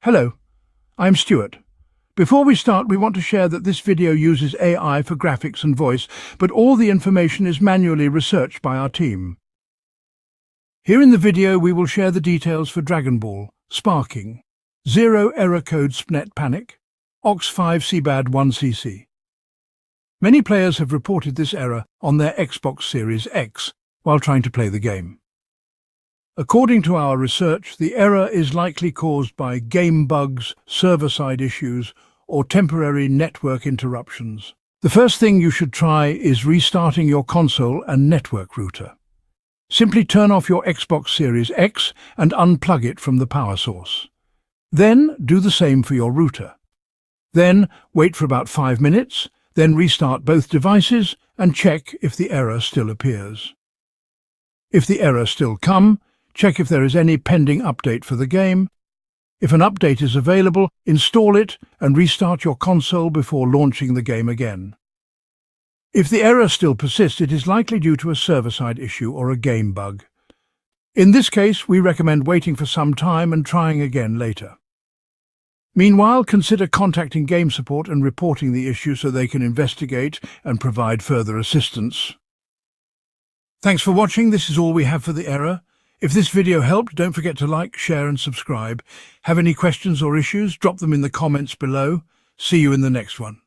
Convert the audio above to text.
Hello, I'm Stuart. Before we start, we want to share that this video uses AI for graphics and voice, but all the information is manually researched by our team. Here in the video, we will share the details for Dragon Ball, Sparking, Zero Error Code SpNet Panic, Ox5cbad1cc. Many players have reported this error on their Xbox Series X while trying to play the game. According to our research, the error is likely caused by game bugs, server-side issues, or temporary network interruptions. The first thing you should try is restarting your console and network router. Simply turn off your Xbox Series X and unplug it from the power source. Then do the same for your router. Then wait for about 5 minutes, then restart both devices and check if the error still appears. If the error still comes, check if there is any pending update for the game. If an update is available, install it and restart your console before launching the game again. If the error still persists, it is likely due to a server-side issue or a game bug. In this case, we recommend waiting for some time and trying again later. Meanwhile, consider contacting game support and reporting the issue so they can investigate and provide further assistance. Thanks for watching. This is all we have for the error. If this video helped, don't forget to like, share and subscribe. Have any questions or issues? Drop them in the comments below. See you in the next one.